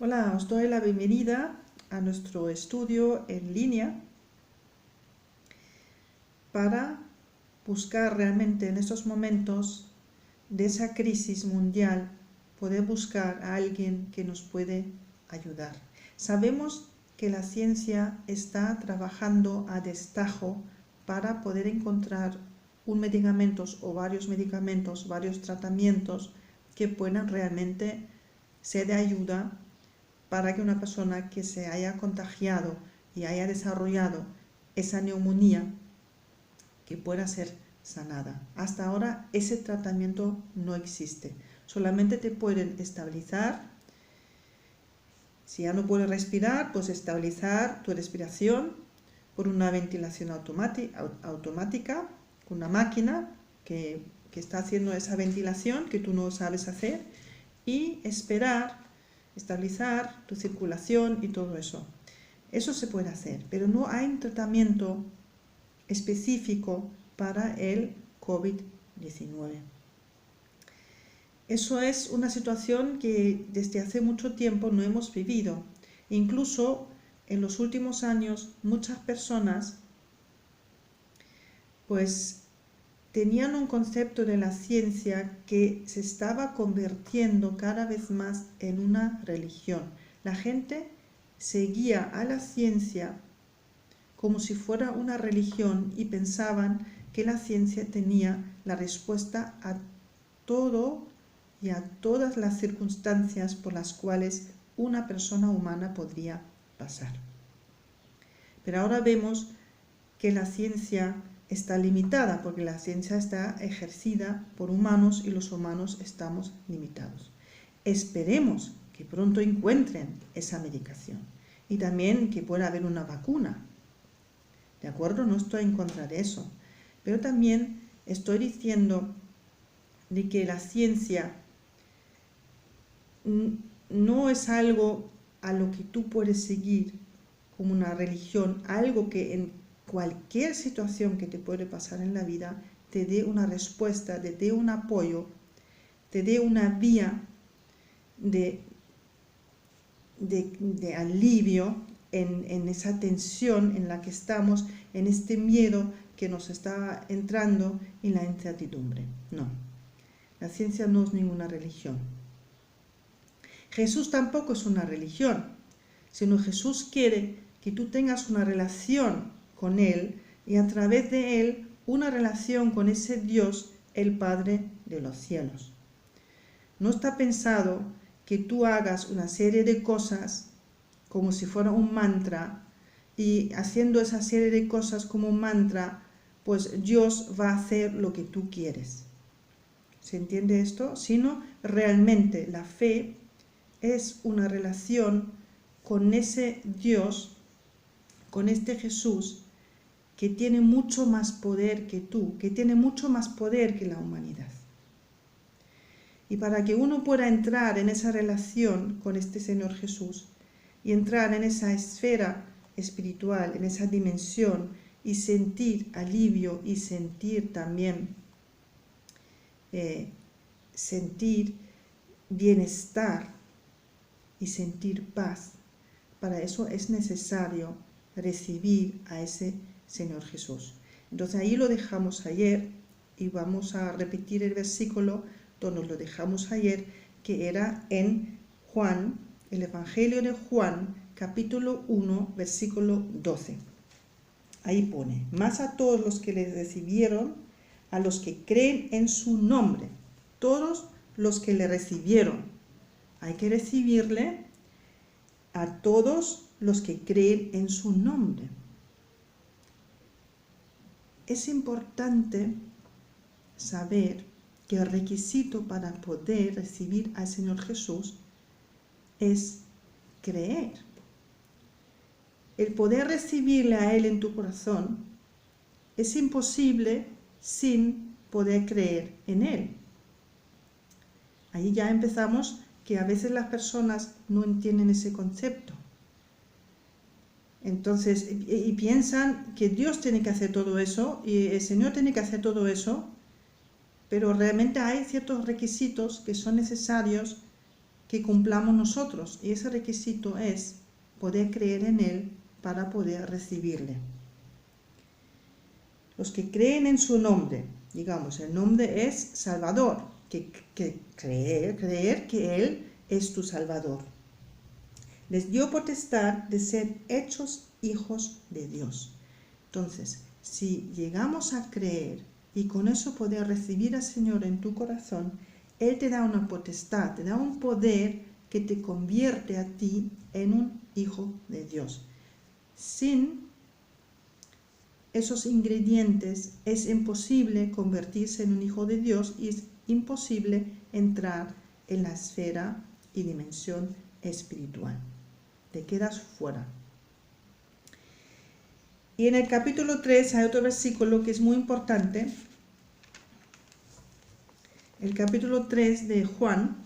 Hola, os doy la bienvenida a nuestro estudio en línea para buscar realmente en estos momentos de esa crisis mundial, poder buscar a alguien que nos puede ayudar. Sabemos que la ciencia está trabajando a destajo para poder encontrar un medicamento o varios medicamentos, varios tratamientos que puedan realmente ser de ayuda para que una persona que se haya contagiado y haya desarrollado esa neumonía que pueda ser sanada. Hasta ahora ese tratamiento no existe. Solamente te pueden estabilizar. Si ya no puedes respirar, pues estabilizar tu respiración por una ventilación automática, con una máquina que está haciendo esa ventilación que tú no sabes hacer, y esperar estabilizar tu circulación y todo eso. Eso se puede hacer, pero no hay un tratamiento específico para el COVID-19. Eso es una situación que desde hace mucho tiempo no hemos vivido. Incluso en los últimos años muchas personas pues tenían un concepto de la ciencia que se estaba convirtiendo cada vez más en una religión. La gente seguía a la ciencia como si fuera una religión y pensaban que la ciencia tenía la respuesta a todo y a todas las circunstancias por las cuales una persona humana podría pasar. Pero ahora vemos que la ciencia está limitada, porque la ciencia está ejercida por humanos y los humanos estamos limitados. Esperemos que pronto encuentren esa medicación y también que pueda haber una vacuna. ¿De acuerdo? No estoy en contra de eso, pero también estoy diciendo de que la ciencia no es algo a lo que tú puedes seguir como una religión, algo que en cualquier situación que te puede pasar en la vida te dé una respuesta, te dé un apoyo, te dé una vía de alivio en esa tensión en la que estamos, en este miedo que nos está entrando y la incertidumbre. No, la ciencia no es ninguna religión. Jesús tampoco es una religión, sino Jesús quiere que tú tengas una relación con Él y a través de Él una relación con ese Dios, el Padre de los cielos. No está pensado que tú hagas una serie de cosas como si fuera un mantra y haciendo esa serie de cosas como un mantra, pues Dios va a hacer lo que tú quieres. ¿Se entiende esto? Sino realmente la fe es una relación con ese Dios, con este Jesús, que tiene mucho más poder que tú, que tiene mucho más poder que la humanidad. Y para que uno pueda entrar en esa relación con este Señor Jesús y entrar en esa esfera espiritual, en esa dimensión, y sentir alivio y sentir también sentir bienestar y sentir paz, para eso es necesario recibir a ese Señor Jesús. Entonces ahí lo dejamos ayer y vamos a repetir el versículo donde lo dejamos ayer, que era en Juan, el Evangelio de Juan, capítulo 1, versículo 12. Ahí pone: más a todos los que le recibieron, a los que creen en su nombre, todos los que le recibieron. Hay que recibirle a todos los que creen en su nombre. Es importante saber que el requisito para poder recibir al Señor Jesús es creer. El poder recibirle a Él en tu corazón es imposible sin poder creer en Él. Ahí ya empezamos que a veces las personas no entienden ese concepto. Entonces, y piensan que Dios tiene que hacer todo eso y el Señor tiene que hacer todo eso, pero realmente hay ciertos requisitos que son necesarios que cumplamos nosotros, y ese requisito es poder creer en Él para poder recibirle. Los que creen en su nombre, digamos, el nombre es Salvador, creer que Él es tu Salvador. Les dio potestad de ser hechos hijos de Dios. Entonces, si llegamos a creer y con eso poder recibir al Señor en tu corazón, Él te da una potestad, te da un poder que te convierte a ti en un hijo de Dios. Sin esos ingredientes es imposible convertirse en un hijo de Dios y es imposible entrar en la esfera y dimensión espiritual. Te quedas fuera. Y en el capítulo 3 hay otro versículo que es muy importante. El capítulo 3 de Juan,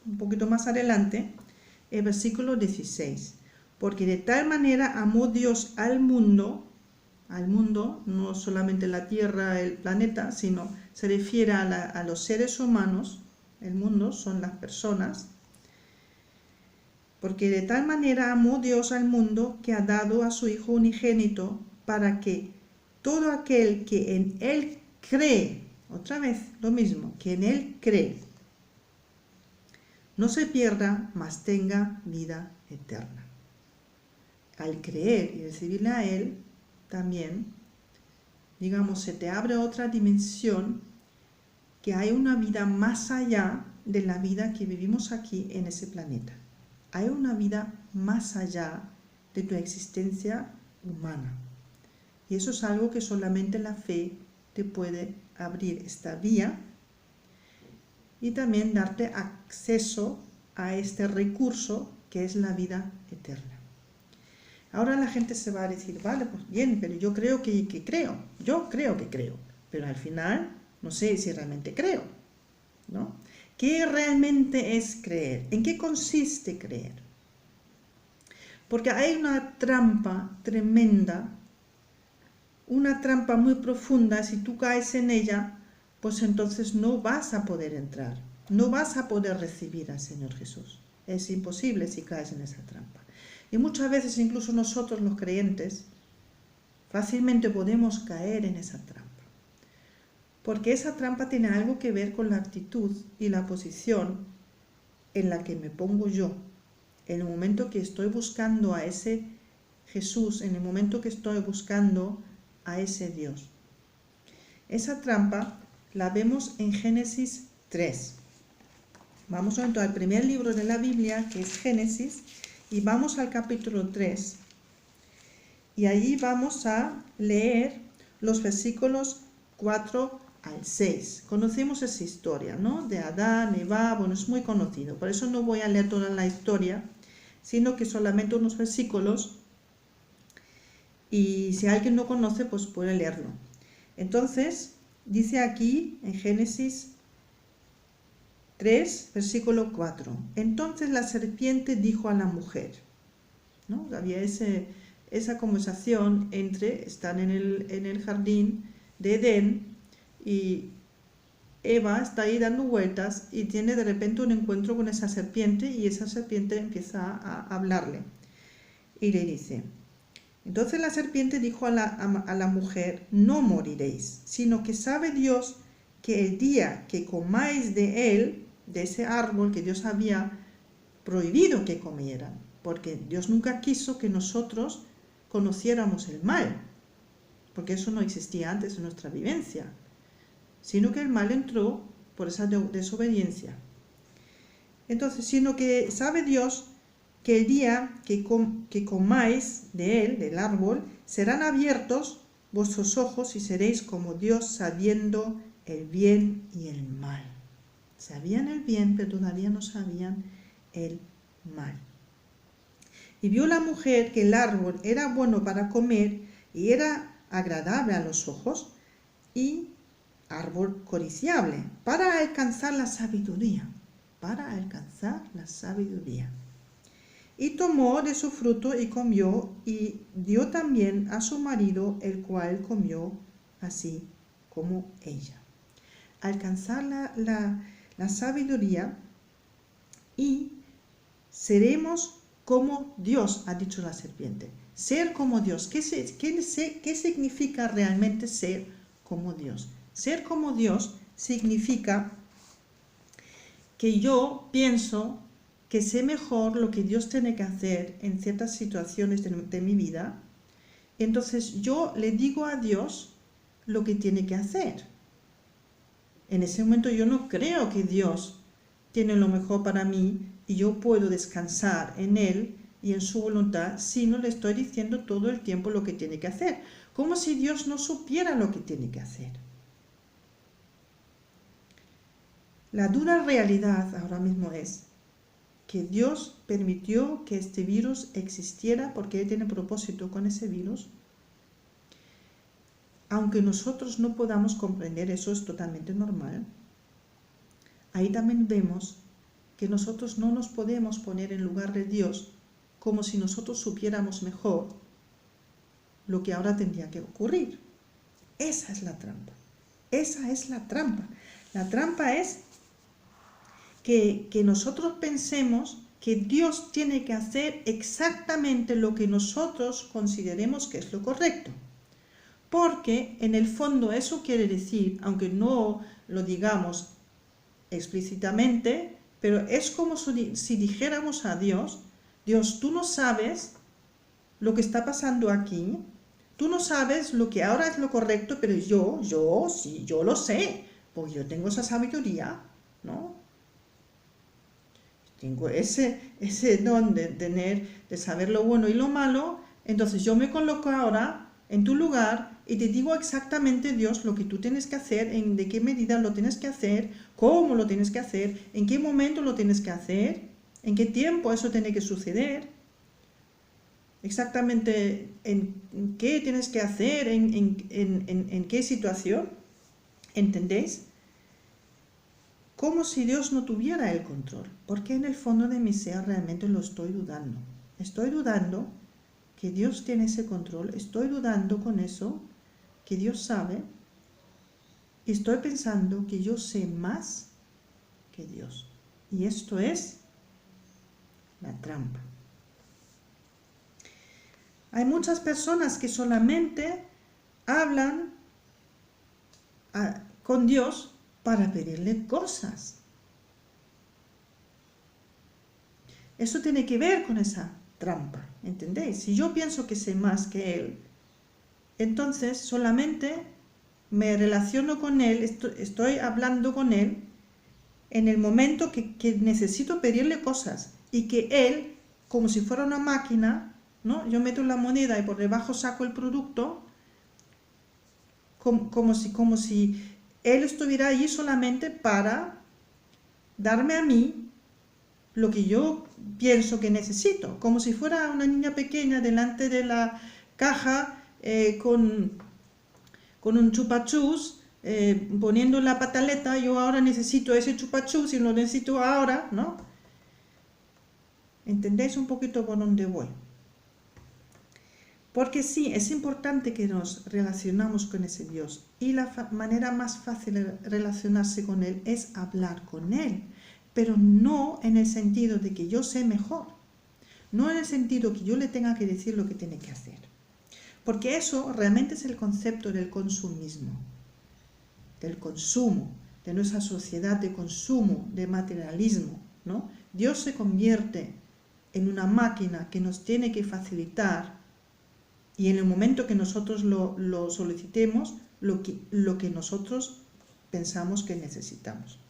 un poquito más adelante, el versículo 16. Porque de tal manera amó Dios al mundo, no solamente la tierra, el planeta, sino se refiere a los seres humanos, el mundo son las personas, porque de tal manera amó Dios al mundo que ha dado a su Hijo unigénito para que todo aquel que en Él cree, otra vez lo mismo, que en Él cree, no se pierda, mas tenga vida eterna. Al creer y recibirle a Él, también, digamos, se te abre otra dimensión, que hay una vida más allá de la vida que vivimos aquí en ese planeta. Hay una vida más allá de tu existencia humana. Y eso es algo que solamente la fe te puede abrir esta vía y también darte acceso a este recurso que es la vida eterna. Ahora la gente se va a decir, vale, pues bien, pero yo creo que creo, pero al final no sé si realmente creo, ¿no? ¿Qué realmente es creer? ¿En qué consiste creer? Porque hay una trampa tremenda, una trampa muy profunda. Si tú caes en ella, pues entonces no vas a poder entrar, no vas a poder recibir al Señor Jesús. Es imposible si caes en esa trampa. Y muchas veces incluso nosotros los creyentes fácilmente podemos caer en esa trampa. Porque esa trampa tiene algo que ver con la actitud y la posición en la que me pongo yo. En el momento que estoy buscando a ese Jesús, en el momento que estoy buscando a ese Dios. Esa trampa la vemos en Génesis 3. Vamos a entrar al primer libro de la Biblia, que es Génesis, y vamos al capítulo 3. Y allí vamos a leer los versículos 4 al 6. Conocemos esa historia, ¿no? De Adán, Eva, bueno, es muy conocido. Por eso no voy a leer toda la historia, sino que solamente unos versículos. Y si alguien no conoce, pues puede leerlo. Entonces, dice aquí en Génesis 3, versículo 4. Entonces la serpiente dijo a la mujer, ¿no? Había esa conversación están en el jardín de Edén y Eva está ahí dando vueltas y tiene de repente un encuentro con esa serpiente y esa serpiente empieza a hablarle y le dice, entonces la serpiente dijo a la mujer, no moriréis, sino que sabe Dios que el día que comáis de él, de ese árbol que Dios había prohibido que comieran, porque Dios nunca quiso que nosotros conociéramos el mal, porque eso no existía antes en nuestra vivencia, sino que el mal entró por esa desobediencia. Entonces, sino que sabe Dios que el día que comáis de él, del árbol, serán abiertos vuestros ojos y seréis como Dios sabiendo el bien y el mal. Sabían el bien, pero todavía no sabían el mal. Y vio la mujer que el árbol era bueno para comer y era agradable a los ojos y árbol codiciable para alcanzar la sabiduría, Y tomó de su fruto y comió y dio también a su marido, el cual comió así como ella. Alcanzar la sabiduría y seremos como Dios, ha dicho la serpiente. Ser como Dios. ¿Qué significa realmente ser como Dios? Ser como Dios significa que yo pienso que sé mejor lo que Dios tiene que hacer en ciertas situaciones de mi vida. Entonces yo le digo a Dios lo que tiene que hacer. En ese momento yo no creo que Dios tiene lo mejor para mí y yo puedo descansar en Él y en su voluntad si no le estoy diciendo todo el tiempo lo que tiene que hacer. Como si Dios no supiera lo que tiene que hacer. La dura realidad ahora mismo es que Dios permitió que este virus existiera porque Él tiene propósito con ese virus. Aunque nosotros no podamos comprender, eso es totalmente normal. Ahí también vemos que nosotros no nos podemos poner en lugar de Dios como si nosotros supiéramos mejor lo que ahora tendría que ocurrir. Esa es la trampa. Esa es la trampa. La trampa es que nosotros pensemos que Dios tiene que hacer exactamente lo que nosotros consideremos que es lo correcto. Porque en el fondo eso quiere decir, aunque no lo digamos explícitamente, pero es como si dijéramos a Dios, Dios, tú no sabes lo que está pasando aquí, tú no sabes lo que ahora es lo correcto, pero sí, yo lo sé, porque yo tengo esa sabiduría, ¿no? Tengo ese don de saber lo bueno y lo malo, entonces yo me coloco ahora en tu lugar y te digo exactamente, Dios, lo que tú tienes que hacer, de qué medida lo tienes que hacer, cómo lo tienes que hacer, en qué momento lo tienes que hacer, en qué tiempo eso tiene que suceder, exactamente en qué tienes que hacer, en qué situación, ¿entendéis? Como si Dios no tuviera el control, porque en el fondo de mi ser realmente lo estoy dudando. Estoy dudando que Dios tiene ese control, estoy dudando con eso, que Dios sabe, y estoy pensando que yo sé más que Dios. Y esto es la trampa. Hay muchas personas que solamente hablan con Dios para pedirle cosas. Eso tiene que ver con esa trampa, ¿entendéis? Si yo pienso que sé más que Él, entonces solamente me relaciono con Él, estoy hablando con Él en el momento que necesito pedirle cosas y que Él, como si fuera una máquina, ¿no? Yo meto la moneda y por debajo saco el producto, como si Él estuviera allí solamente para darme a mí lo que yo pienso que necesito, como si fuera una niña pequeña delante de la caja con un chupachús, poniendo la pataleta, yo ahora necesito ese chupachús y lo necesito ahora, ¿no? ¿Entendéis un poquito por dónde voy? Porque sí, es importante que nos relacionamos con ese Dios y la manera más fácil de relacionarse con Él es hablar con Él, pero no en el sentido de que yo sé mejor, no en el sentido que yo le tenga que decir lo que tiene que hacer, porque eso realmente es el concepto del consumismo, del consumo, de nuestra sociedad de consumo, de materialismo, ¿no? Dios se convierte en una máquina que nos tiene que facilitar y en el momento que nosotros lo solicitemos, lo que nosotros pensamos que necesitamos.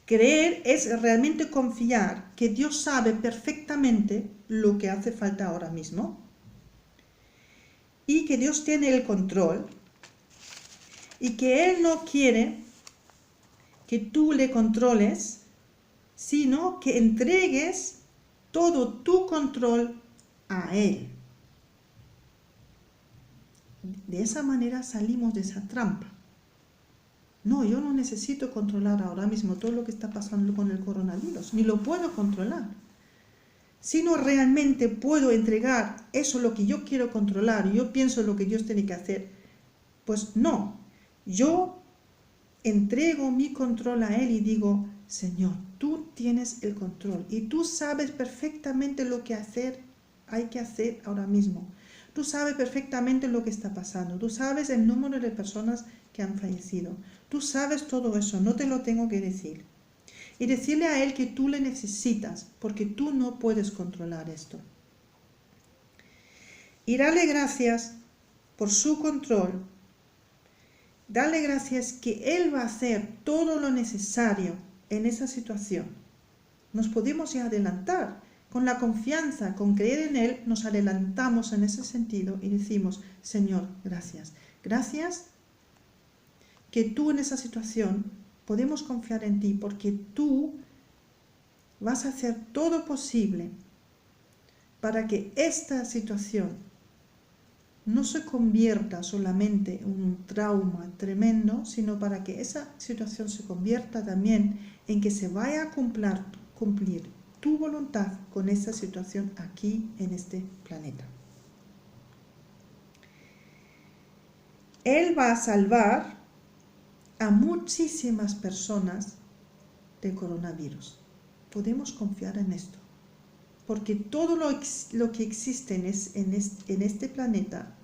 Creer es realmente confiar que Dios sabe perfectamente lo que hace falta ahora mismo y que Dios tiene el control y que Él no quiere que tú le controles, sino que entregues todo tu control a Él. De esa manera salimos de esa trampa. No, yo no necesito controlar ahora mismo todo lo que está pasando con el coronavirus, ni lo puedo controlar. Sino realmente puedo entregar eso lo que yo quiero controlar, y yo pienso lo que Dios tiene que hacer. Pues no, yo entrego mi control a Él y digo, Señor, tú tienes el control y tú sabes perfectamente lo que hay que hacer ahora mismo. Tú sabes perfectamente lo que está pasando. Tú sabes el número de personas que han fallecido. Tú sabes todo eso, no te lo tengo que decir. Y decirle a Él que tú le necesitas, porque tú no puedes controlar esto. Y darle gracias por su control. Darle gracias que Él va a hacer todo lo necesario en esa situación. Nos podemos ya adelantar. Con la confianza, con creer en Él, nos adelantamos en ese sentido y decimos, Señor, gracias. Gracias que tú en esa situación podemos confiar en ti porque tú vas a hacer todo posible para que esta situación no se convierta solamente en un trauma tremendo, sino para que esa situación se convierta también en que se vaya a cumplir tu voluntad con esa situación aquí en este planeta. Él va a salvar a muchísimas personas del coronavirus. Podemos confiar en esto, porque todo lo que existe en este planeta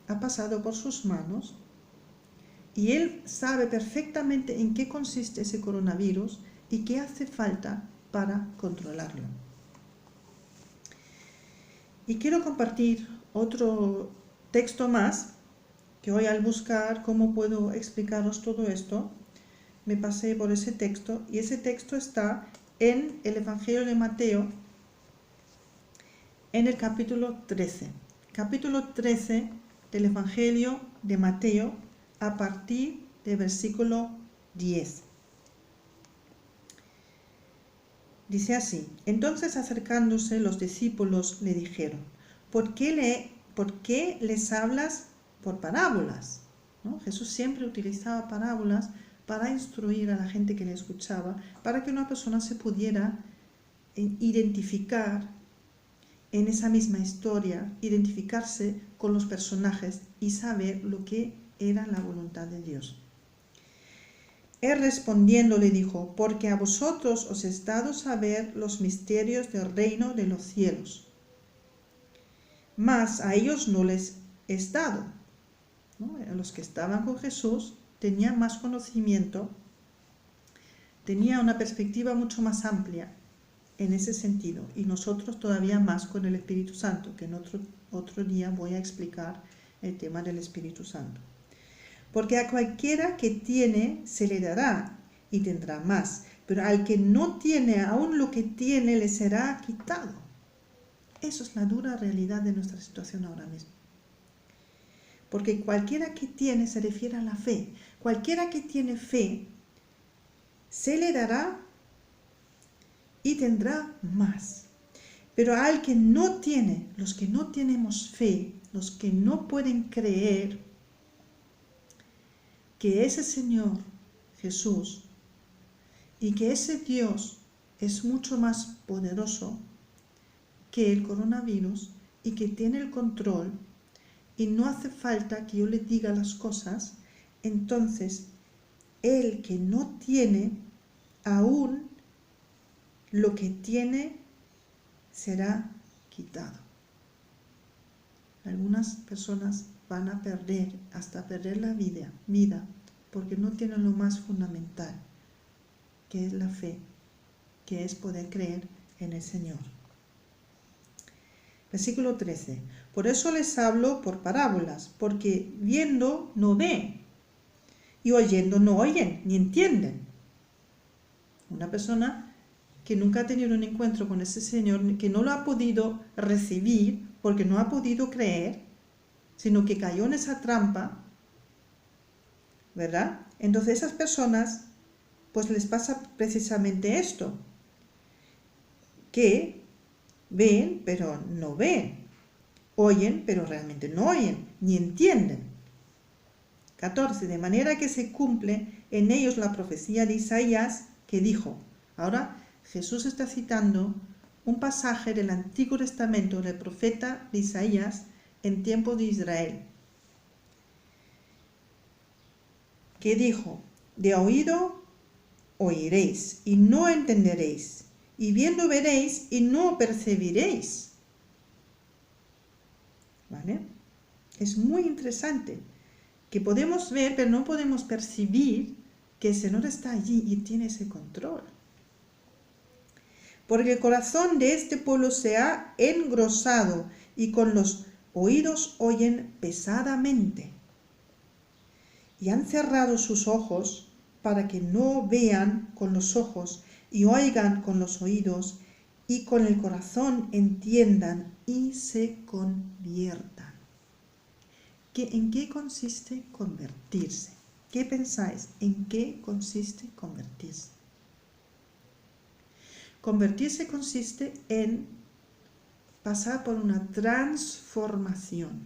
ha pasado por sus manos y Él sabe perfectamente en qué consiste ese coronavirus y qué hace falta para controlarlo. Y quiero compartir otro texto más, que hoy al buscar cómo puedo explicaros todo esto, me pasé por ese texto, y ese texto está en el Evangelio de Mateo, en el capítulo 13. Capítulo 13 del Evangelio de Mateo, a partir del versículo 10. Dice así: entonces acercándose los discípulos le dijeron, ¿por qué les hablas por parábolas? ¿No? Jesús siempre utilizaba parábolas para instruir a la gente que le escuchaba, para que una persona se pudiera identificar en esa misma historia, identificarse con los personajes y saber lo que era la voluntad de Dios. Él respondiendo le dijo, porque a vosotros os es dado saber los misterios del reino de los cielos, mas a ellos no les es dado. ¿No? A los que estaban con Jesús tenían más conocimiento, tenía una perspectiva mucho más amplia en ese sentido, y nosotros todavía más con el Espíritu Santo, que en otro día voy a explicar el tema del Espíritu Santo. Porque a cualquiera que tiene se le dará y tendrá más, pero al que no tiene, aún lo que tiene le será quitado. Eso es la dura realidad de nuestra situación ahora mismo. Porque cualquiera que tiene se refiere a la fe. Cualquiera que tiene fe se le dará y tendrá más. Pero al que no tiene, los que no tenemos fe, los que no pueden creer que ese Señor Jesús y que ese Dios es mucho más poderoso que el coronavirus y que tiene el control y no hace falta que yo le diga las cosas, entonces el que no tiene, aún lo que tiene será quitado. Algunas personas van a perder, hasta perder la vida, porque no tienen lo más fundamental, que es la fe, que es poder creer en el Señor. Versículo 13. Por eso les hablo por parábolas, porque viendo no ven, y oyendo no oyen, ni entienden. Una persona que nunca ha tenido un encuentro con ese Señor, que no lo ha podido recibir, porque no ha podido creer, sino que cayó en esa trampa, ¿verdad? Entonces esas personas, pues les pasa precisamente esto, que ven, pero no ven, oyen, pero realmente no oyen, ni entienden. 14. De manera que se cumple en ellos la profecía de Isaías que dijo. Ahora Jesús está citando un pasaje del Antiguo Testamento del profeta de Isaías en tiempo de Israel, que dijo, de oído oiréis y no entenderéis, y viendo veréis y no percibiréis. ¿Vale? Es muy interesante que podemos ver, pero no podemos percibir que el Señor está allí y tiene ese control. Porque el corazón de este pueblo se ha engrosado y con los oídos oyen pesadamente. Y han cerrado sus ojos para que no vean con los ojos y oigan con los oídos y con el corazón entiendan y se conviertan. ¿En qué consiste convertirse? ¿Qué pensáis? ¿En qué consiste convertirse? Convertirse consiste en pasar por una transformación.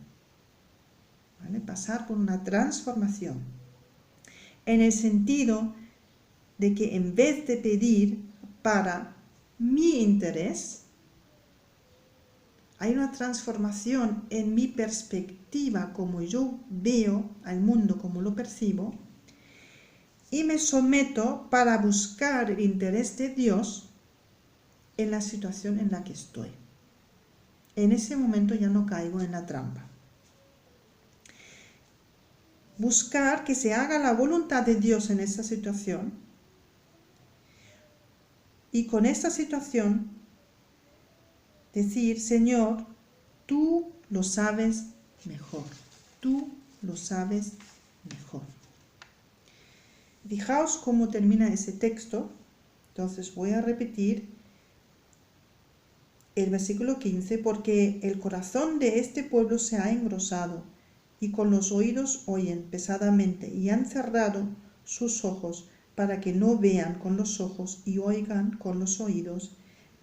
¿Vale? Pasar por una transformación. En el sentido de que en vez de pedir para mi interés, hay una transformación en mi perspectiva, como yo veo al mundo, como lo percibo, y me someto para buscar el interés de Dios en la situación en la que estoy. En ese momento ya no caigo en la trampa. Buscar que se haga la voluntad de Dios en esa situación, y con esta situación decir: Señor, tú lo sabes mejor, tú lo sabes mejor. Fijaos cómo termina ese texto. Entonces voy a repetir el versículo 15, porque el corazón de este pueblo se ha engrosado y con los oídos oyen pesadamente y han cerrado sus ojos para que no vean con los ojos y oigan con los oídos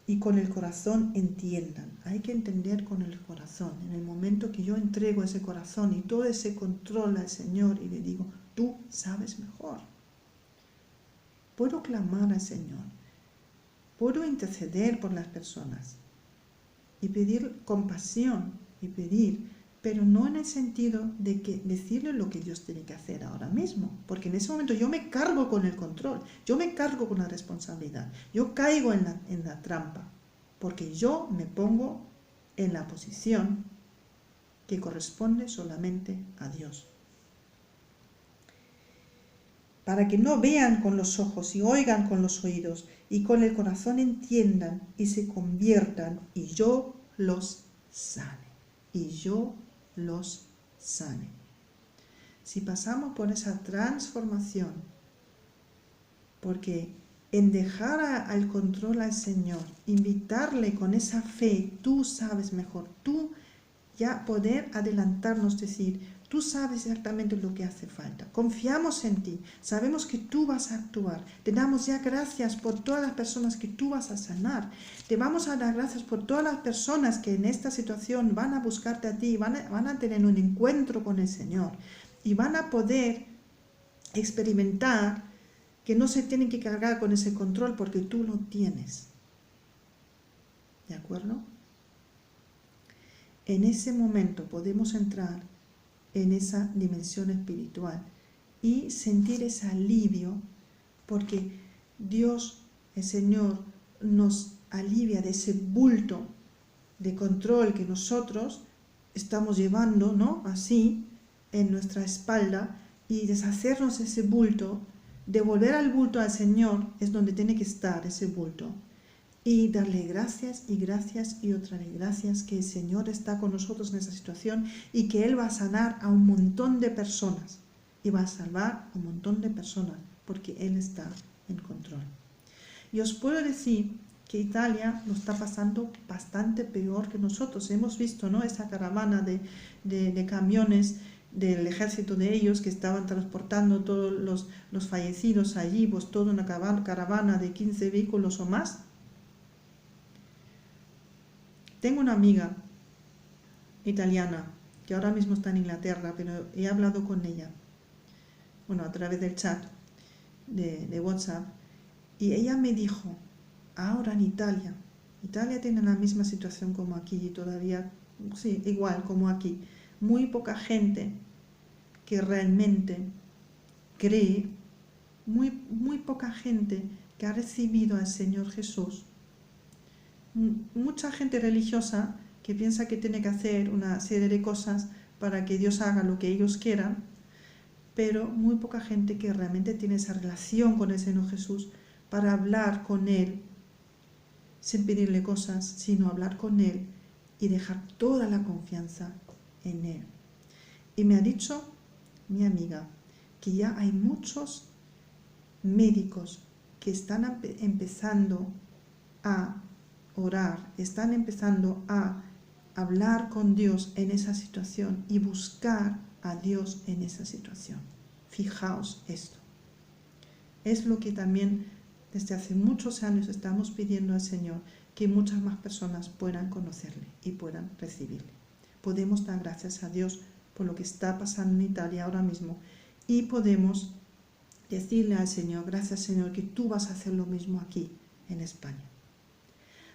y con el corazón entiendan. Hay que entender con el corazón. En el momento que yo entrego ese corazón y todo ese control al Señor y le digo: tú sabes mejor. Puedo clamar al Señor, puedo interceder por las personas y pedir compasión y pedir, pero no en el sentido de que decirle lo que Dios tiene que hacer ahora mismo, porque en ese momento yo me cargo con el control, yo me cargo con la responsabilidad, yo caigo en la trampa, porque yo me pongo en la posición que corresponde solamente a Dios. Para que no vean con los ojos y oigan con los oídos y con el corazón entiendan y se conviertan y yo los sane. Y yo los sane. Si pasamos por esa transformación, porque en dejar al control al Señor, invitarle con esa fe, tú sabes mejor, tú ya poder adelantarnos, decir: tú sabes exactamente lo que hace falta, confiamos en ti, sabemos que tú vas a actuar, te damos ya gracias por todas las personas que tú vas a sanar, te vamos a dar gracias por todas las personas que en esta situación van a buscarte a ti, van a tener un encuentro con el Señor y van a poder experimentar que no se tienen que cargar con ese control porque tú lo tienes. ¿De acuerdo? En ese momento podemos entrar en esa dimensión espiritual y sentir ese alivio, porque Dios, el Señor, nos alivia de ese bulto de control que nosotros estamos llevando, ¿no?, así en nuestra espalda, y deshacernos ese bulto, devolver al bulto al Señor, es donde tiene que estar ese bulto, y darle gracias y otra vez gracias que el Señor está con nosotros en esa situación y que Él va a sanar a un montón de personas y va a salvar a un montón de personas porque Él está en control. Y os puedo decir que Italia lo está pasando bastante peor que nosotros. Hemos visto, ¿no?, esa caravana de camiones del ejército de ellos que estaban transportando todos los fallecidos allí, pues toda una caravana de 15 vehículos o más. Tengo una amiga italiana que ahora mismo está en Inglaterra, pero he hablado con ella, bueno, a través del chat de WhatsApp, y ella me dijo: ahora en Italia tiene la misma situación como aquí, y todavía, sí, igual como aquí, muy poca gente que realmente cree muy poca gente que ha recibido al Señor Jesús. Mucha gente religiosa que piensa que tiene que hacer una serie de cosas para que Dios haga lo que ellos quieran, pero muy poca gente que realmente tiene esa relación con el Señor Jesús para hablar con Él sin pedirle cosas, sino hablar con Él y dejar toda la confianza en Él. Y me ha dicho mi amiga que ya hay muchos médicos que están empezando a orar, están empezando a hablar con Dios en esa situación y buscar a Dios en esa situación. Fijaos esto. Es lo que también desde hace muchos años estamos pidiendo al Señor, que muchas más personas puedan conocerle y puedan recibirle. Podemos dar gracias a Dios por lo que está pasando en Italia ahora mismo y podemos decirle al Señor, gracias Señor, que tú vas a hacer lo mismo aquí en España.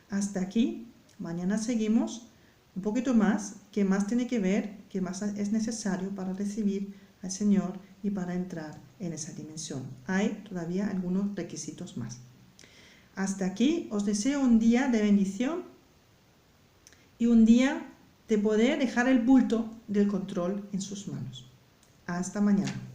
Hasta aquí, mañana seguimos un poquito más, qué más tiene que ver, qué más es necesario para recibir al Señor y para entrar en esa dimensión. Hay todavía algunos requisitos más. Hasta aquí os deseo un día de bendición y un día de poder dejar el bulto del control en sus manos. Hasta mañana.